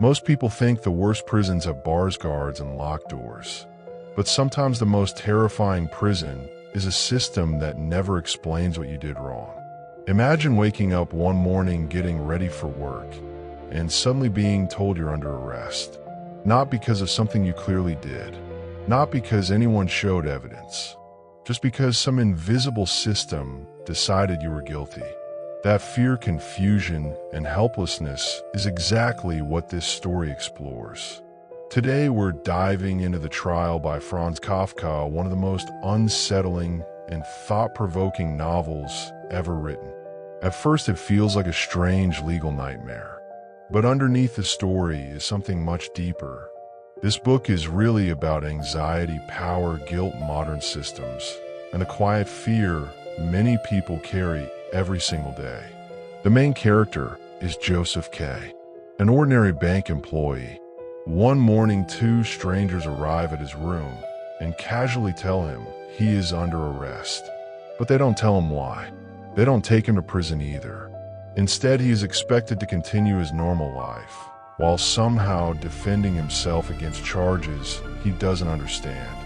Most people think the worst prisons have bars, guards, and locked doors. But sometimes the most terrifying prison is a system that never explains what you did wrong. Imagine waking up one morning getting ready for work and suddenly being told you're under arrest. Not because of something you clearly did, not because anyone showed evidence, just because some invisible system decided you were guilty. That fear, confusion, and helplessness is exactly what this story explores. Today we're diving into the trial by Franz Kafka, one of the most unsettling and thought-provoking novels ever written. At first it feels like a strange legal nightmare, but underneath the story is something much deeper. This book is really about anxiety, power, guilt, modern systems, and the quiet fear many people carry every single day. The main character is Josef K, an ordinary bank employee. One morning, two strangers arrive at his room and casually tell him he is under arrest. But they don't tell him why. They don't take him to prison either. Instead, he is expected to continue his normal life, while somehow defending himself against charges he doesn't understand.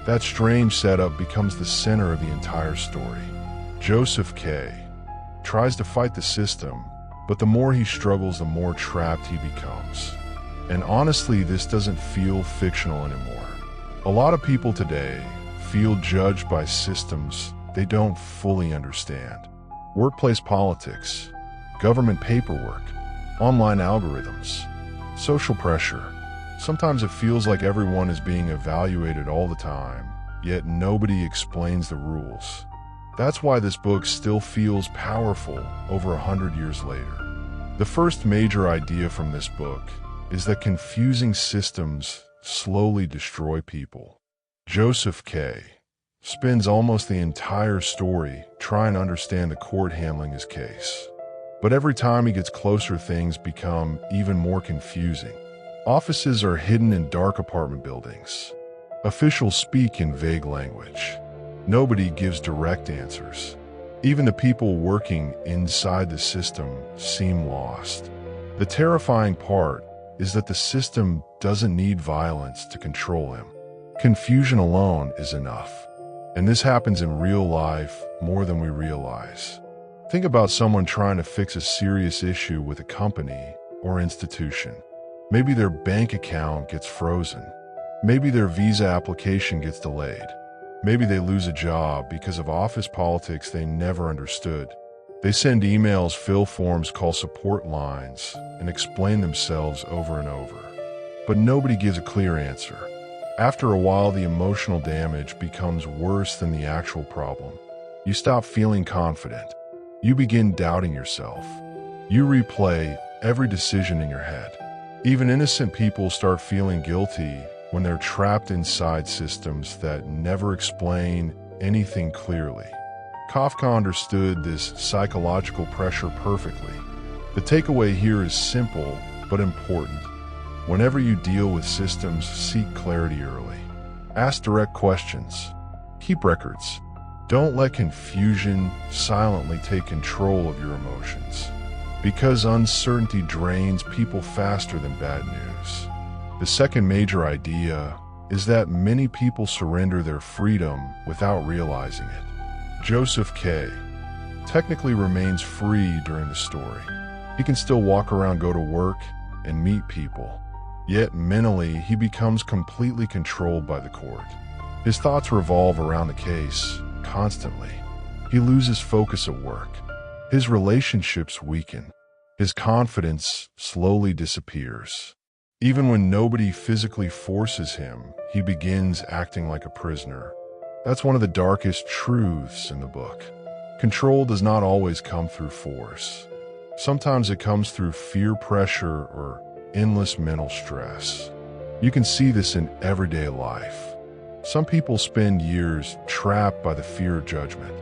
That strange setup becomes the center of the entire story. Josef K tries to fight the system, but the more he struggles, the more trapped he becomes. And honestly, this doesn't feel fictional anymore. A lot of people today feel judged by systems they don't fully understand. Workplace politics, government paperwork, online algorithms, social pressure. Sometimes it feels like everyone is being evaluated all the time, yet nobody explains the rules. That's why this book still feels powerful over 100 years later. The first major idea from this book is that confusing systems slowly destroy people. Josef K spends almost the entire story trying to understand the court handling his case. But every time he gets closer, things become even more confusing. Offices are hidden in dark apartment buildings. Officials speak in vague language. Nobody gives direct answers. Even the people working inside the system seem lost. The terrifying part is that the system doesn't need violence to control him. Confusion alone is enough. And this happens in real life more than we realize. Think about someone trying to fix a serious issue with a company or institution. Maybe their bank account gets frozen. Maybe their visa application gets delayed. Maybe they lose a job because of office politics they never understood. They send emails, fill forms, call support lines, and explain themselves over and over. But nobody gives a clear answer. After a while, the emotional damage becomes worse than the actual problem. You stop feeling confident. You begin doubting yourself. You replay every decision in your head. Even innocent people start feeling guilty when they're trapped inside systems that never explain anything clearly. Kafka understood this psychological pressure perfectly. The takeaway here is simple but important. Whenever you deal with systems, seek clarity early. Ask direct questions. Keep records. Don't let confusion silently take control of your emotions. Because uncertainty drains people faster than bad news. The second major idea is that many people surrender their freedom without realizing it. Josef K technically remains free during the story. He can still walk around, go to work, and meet people. Yet mentally, he becomes completely controlled by the court. His thoughts revolve around the case constantly. He loses focus at work. His relationships weaken. His confidence slowly disappears. Even when nobody physically forces him, he begins acting like a prisoner. That's one of the darkest truths in the book. Control does not always come through force. Sometimes it comes through fear, pressure, or endless mental stress. You can see this in everyday life. Some people spend years trapped by the fear of judgment.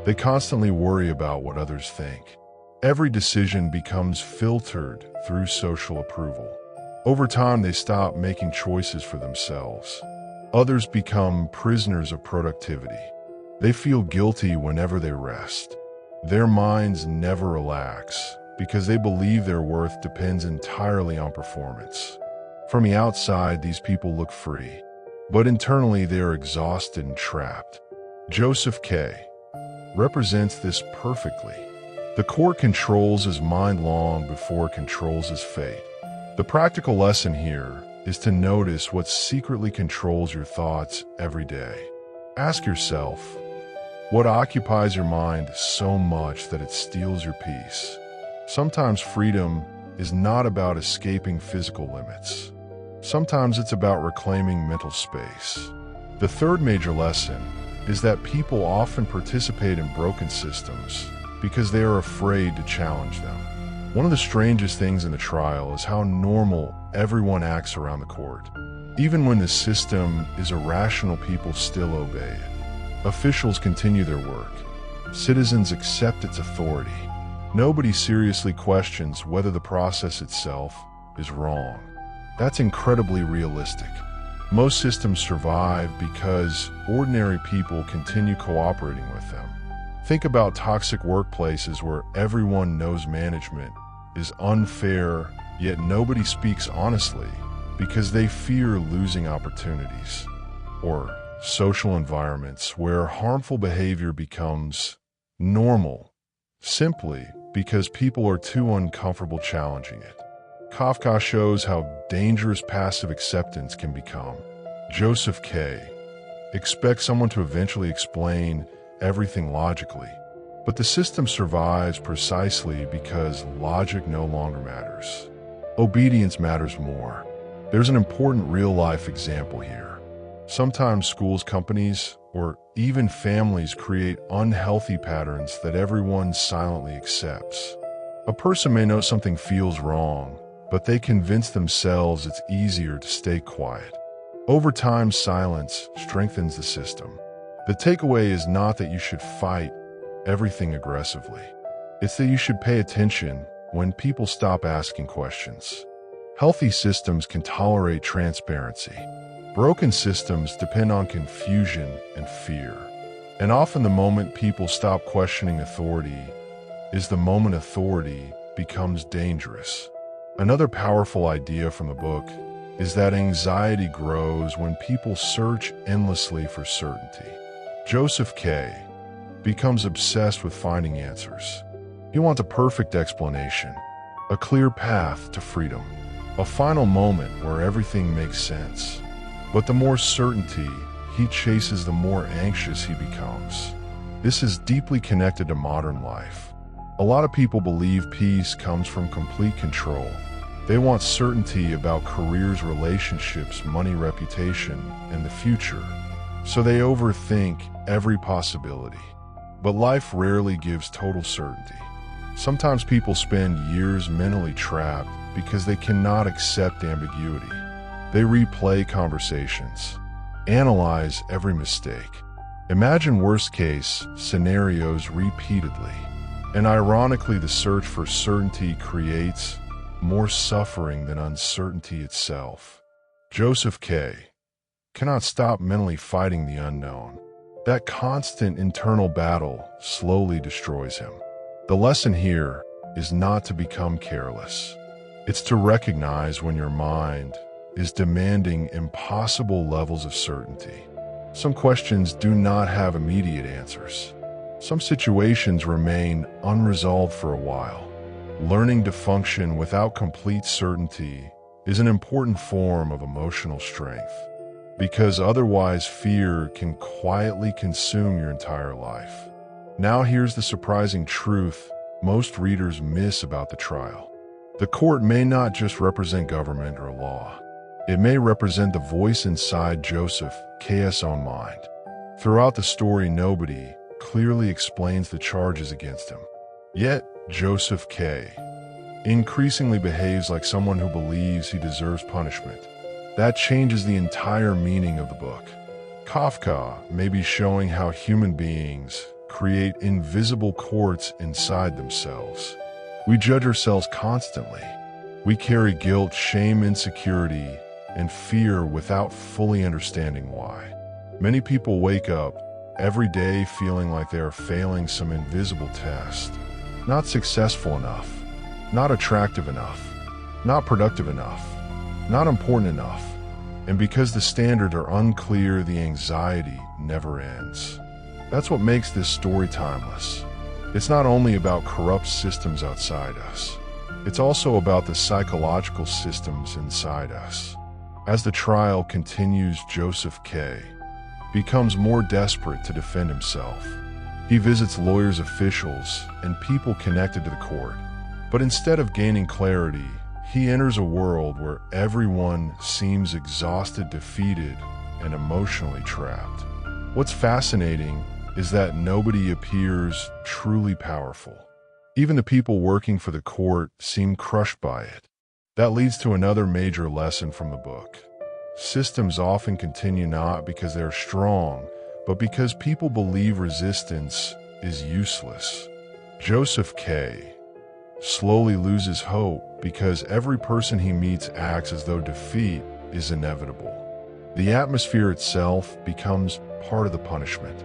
They constantly worry about what others think. Every decision becomes filtered through social approval. Over time, they stop making choices for themselves. Others become prisoners of productivity. They feel guilty whenever they rest. Their minds never relax because they believe their worth depends entirely on performance. From the outside, these people look free, but internally they are exhausted and trapped. Josef K. represents this perfectly. The court controls his mind long before it controls his fate. The practical lesson here is to notice what secretly controls your thoughts every day. Ask yourself, what occupies your mind so much that it steals your peace? Sometimes freedom is not about escaping physical limits. Sometimes it's about reclaiming mental space. The third major lesson is that people often participate in broken systems because they are afraid to challenge them. One of the strangest things in the trial is how normal everyone acts around the court. Even when the system is irrational, people still obey it. Officials continue their work. Citizens accept its authority. Nobody seriously questions whether the process itself is wrong. That's incredibly realistic. Most systems survive because ordinary people continue cooperating with them. Think about toxic workplaces where everyone knows management is unfair, yet nobody speaks honestly because they fear losing opportunities. Or social environments where harmful behavior becomes normal, simply because people are too uncomfortable challenging it. Kafka shows how dangerous passive acceptance can become. Josef K. expects someone to eventually explain everything logically, but the system survives precisely because logic no longer matters. Obedience matters more. There's an important real-life example here. Sometimes schools, companies, or even families create unhealthy patterns that everyone silently accepts. A person may know something feels wrong, but they convince themselves it's easier to stay quiet. Over time, silence strengthens the system. The takeaway is not that you should fight everything aggressively. It's that you should pay attention when people stop asking questions. Healthy systems can tolerate transparency. Broken systems depend on confusion and fear. And often the moment people stop questioning authority is the moment authority becomes dangerous. Another powerful idea from the book is that anxiety grows when people search endlessly for certainty. Josef K. becomes obsessed with finding answers. He wants a perfect explanation, a clear path to freedom, a final moment where everything makes sense. But the more certainty he chases, the more anxious he becomes. This is deeply connected to modern life. A lot of people believe peace comes from complete control. They want certainty about careers, relationships, money, reputation, and the future. So they overthink every possibility. But life rarely gives total certainty. Sometimes people spend years mentally trapped because they cannot accept ambiguity. They replay conversations, analyze every mistake, imagine worst-case scenarios repeatedly. And ironically, the search for certainty creates more suffering than uncertainty itself. Josef K. cannot stop mentally fighting the unknown. That constant internal battle slowly destroys him. The lesson here is not to become careless. It's to recognize when your mind is demanding impossible levels of certainty. Some questions do not have immediate answers. Some situations remain unresolved for a while. Learning to function without complete certainty is an important form of emotional strength, because otherwise fear can quietly consume your entire life. Now here's the surprising truth most readers miss about the trial. The court may not just represent government or law. It may represent the voice inside Josef K's own mind. Throughout the story, nobody clearly explains the charges against him. Yet, Josef K. increasingly behaves like someone who believes he deserves punishment. That changes the entire meaning of the book. Kafka may be showing how human beings create invisible courts inside themselves. We judge ourselves constantly. We carry guilt, shame, insecurity, and fear without fully understanding why. Many people wake up every day feeling like they are failing some invisible test, not successful enough, not attractive enough, not productive enough, not important enough. And because the standards are unclear, the anxiety never ends. That's what makes this story timeless. It's not only about corrupt systems outside us. It's also about the psychological systems inside us. As the trial continues, Josef K. becomes more desperate to defend himself. He visits lawyers, officials, and people connected to the court. But instead of gaining clarity, he enters a world where everyone seems exhausted, defeated, and emotionally trapped. What's fascinating is that nobody appears truly powerful. Even the people working for the court seem crushed by it. That leads to another major lesson from the book. Systems often continue not because they're strong, but because people believe resistance is useless. Josef K. slowly loses hope because every person he meets acts as though defeat is inevitable. The atmosphere itself becomes part of the punishment.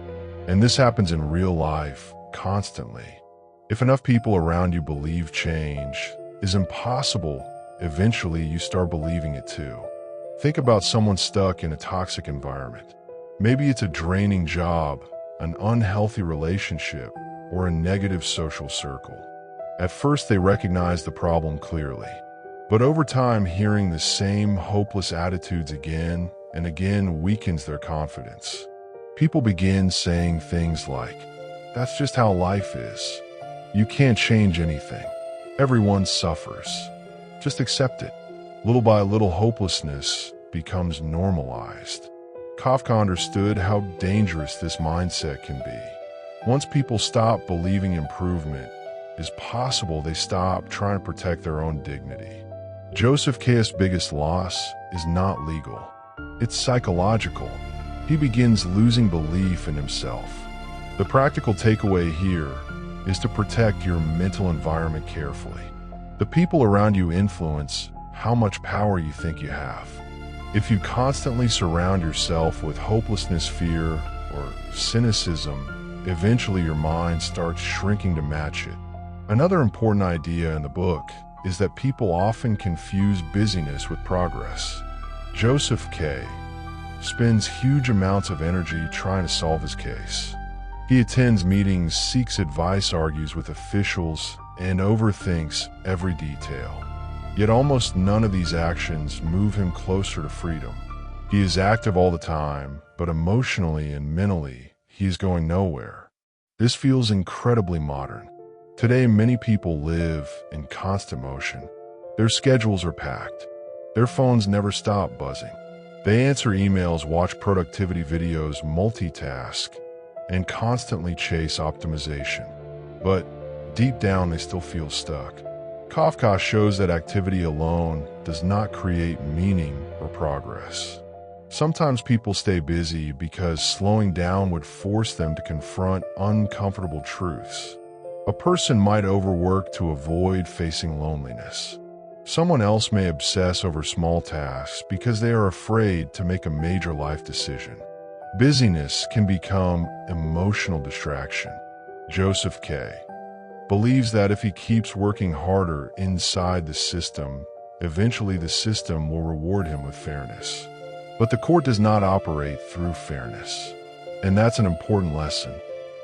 And this happens in real life constantly. If enough people around you believe change is impossible, eventually you start believing it too. Think about someone stuck in a toxic environment. Maybe it's a draining job, an unhealthy relationship, or a negative social circle. At first they recognize the problem clearly. But over time, hearing the same hopeless attitudes again and again weakens their confidence. People begin saying things like, "That's just how life is. You can't change anything. Everyone suffers. Just accept it." Little by little, hopelessness becomes normalized. Kafka understood how dangerous this mindset can be. Once people stop believing improvement is possible, they stop trying to protect their own dignity. Josef K's biggest loss is not legal. It's psychological. He begins losing belief in himself. The practical takeaway here is to protect your mental environment carefully. The people around you influence how much power you think you have. If you constantly surround yourself with hopelessness, fear, or cynicism, eventually your mind starts shrinking to match it. Another important idea in the book is that people often confuse busyness with progress. Josef K. spends huge amounts of energy trying to solve his case. He attends meetings, seeks advice, argues with officials, and overthinks every detail. Yet almost none of these actions move him closer to freedom. He is active all the time, but emotionally and mentally, he is going nowhere. This feels incredibly modern. Today, many people live in constant motion. Their schedules are packed. Their phones never stop buzzing. They answer emails, watch productivity videos, multitask, and constantly chase optimization. But deep down, they still feel stuck. Kafka shows that activity alone does not create meaning or progress. Sometimes people stay busy because slowing down would force them to confront uncomfortable truths. A person might overwork to avoid facing loneliness. Someone else may obsess over small tasks because they are afraid to make a major life decision. Busyness can become emotional distraction. Josef K. believes that if he keeps working harder inside the system, eventually the system will reward him with fairness. But the court does not operate through fairness. And that's an important lesson.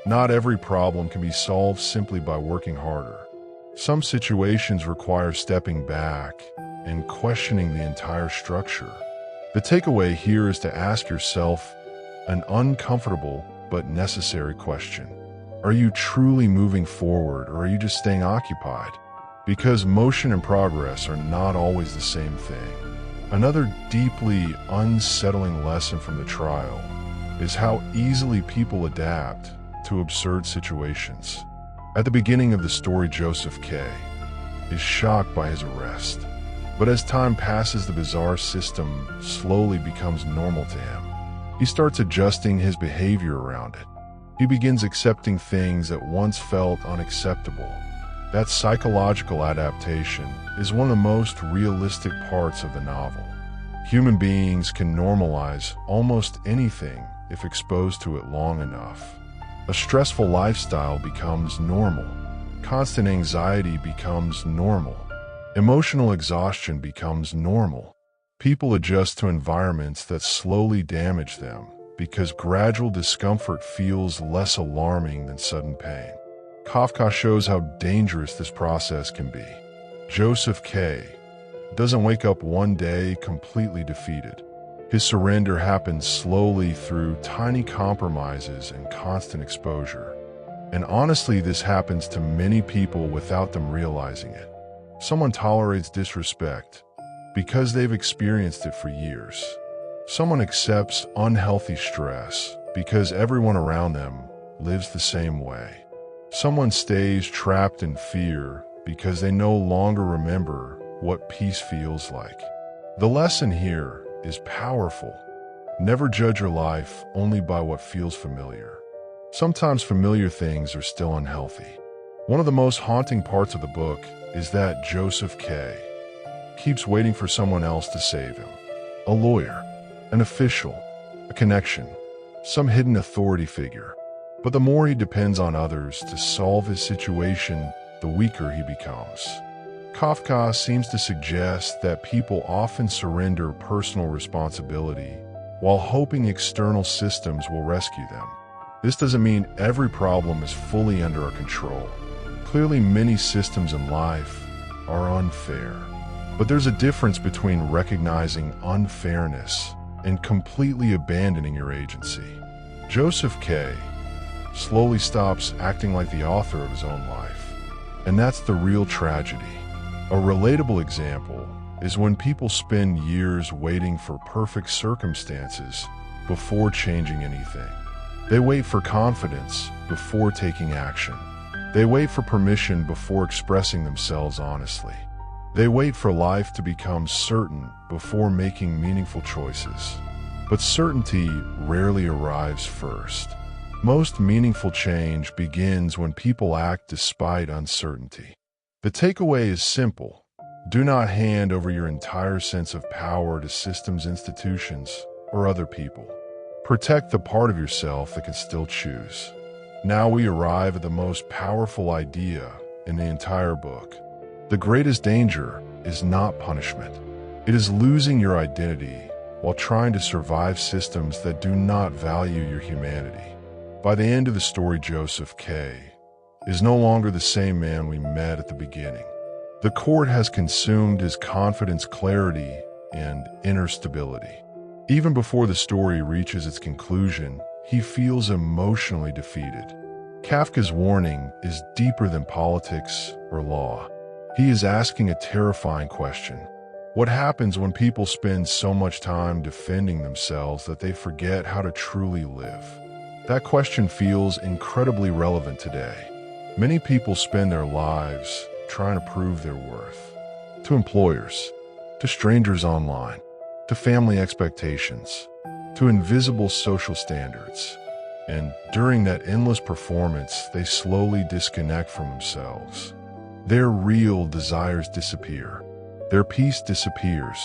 Not every problem can be solved simply by working harder. Some situations require stepping back and questioning the entire structure. The takeaway here is to ask yourself an uncomfortable but necessary question. Are you truly moving forward, or are you just staying occupied? Because motion and progress are not always the same thing. Another deeply unsettling lesson from the trial is how easily people adapt to absurd situations. At the beginning of the story, Josef K. is shocked by his arrest. But as time passes, the bizarre system slowly becomes normal to him. He starts adjusting his behavior around it. He begins accepting things that once felt unacceptable. That psychological adaptation is one of the most realistic parts of the novel. Human beings can normalize almost anything if exposed to it long enough. A stressful lifestyle becomes normal. Constant anxiety becomes normal. Emotional exhaustion becomes normal. People adjust to environments that slowly damage them because gradual discomfort feels less alarming than sudden pain. Kafka shows how dangerous this process can be. Josef K doesn't wake up one day completely defeated. His surrender happens slowly through tiny compromises and constant exposure. And honestly, this happens to many people without them realizing it. Someone tolerates disrespect because they've experienced it for years. Someone accepts unhealthy stress because everyone around them lives the same way. Someone stays trapped in fear because they no longer remember what peace feels like. The lesson here is powerful. Never judge your life only by what feels familiar. Sometimes familiar things are still unhealthy. One of the most haunting parts of the book is that Josef K keeps waiting for someone else to save him. A lawyer, an official, a connection, some hidden authority figure. But the more he depends on others to solve his situation, the weaker he becomes. Kafka seems to suggest that people often surrender personal responsibility while hoping external systems will rescue them. This doesn't mean every problem is fully under our control. Clearly, many systems in life are unfair. But there's a difference between recognizing unfairness and completely abandoning your agency. Josef K slowly stops acting like the author of his own life. And that's the real tragedy. A relatable example is when people spend years waiting for perfect circumstances before changing anything. They wait for confidence before taking action. They wait for permission before expressing themselves honestly. They wait for life to become certain before making meaningful choices. But certainty rarely arrives first. Most meaningful change begins when people act despite uncertainty. The takeaway is simple. Do not hand over your entire sense of power to systems, institutions, or other people. Protect the part of yourself that can still choose. Now we arrive at the most powerful idea in the entire book. The greatest danger is not punishment. It is losing your identity while trying to survive systems that do not value your humanity. By the end of the story, Josef K is no longer the same man we met at the beginning. The court has consumed his confidence, clarity, and inner stability. Even before the story reaches its conclusion, he feels emotionally defeated. Kafka's warning is deeper than politics or law. He is asking a terrifying question. What happens when people spend so much time defending themselves that they forget how to truly live? That question feels incredibly relevant today. Many people spend their lives trying to prove their worth. To employers, to strangers online, to family expectations, to invisible social standards. And during that endless performance, they slowly disconnect from themselves. Their real desires disappear. Their peace disappears.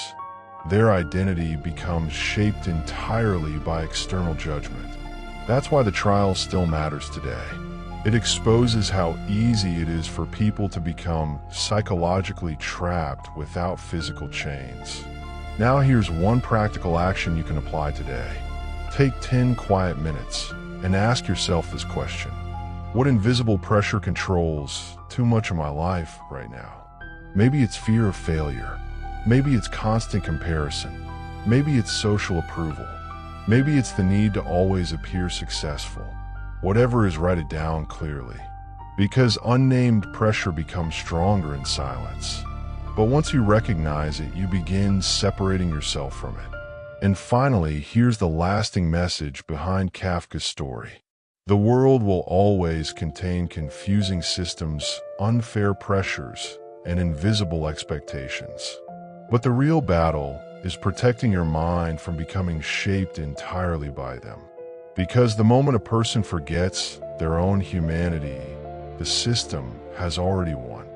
Their identity becomes shaped entirely by external judgment. That's why the trial still matters today. It exposes how easy it is for people to become psychologically trapped without physical chains. Now here's one practical action you can apply today. Take 10 quiet minutes and ask yourself this question. What invisible pressure controls too much of my life right now? Maybe it's fear of failure. Maybe it's constant comparison. Maybe it's social approval. Maybe it's the need to always appear successful. Whatever is, write it down clearly. Because unnamed pressure becomes stronger in silence. But once you recognize it, you begin separating yourself from it. And finally, here's the lasting message behind Kafka's story. The world will always contain confusing systems, unfair pressures, and invisible expectations. But the real battle is protecting your mind from becoming shaped entirely by them. Because the moment a person forgets their own humanity, the system has already won.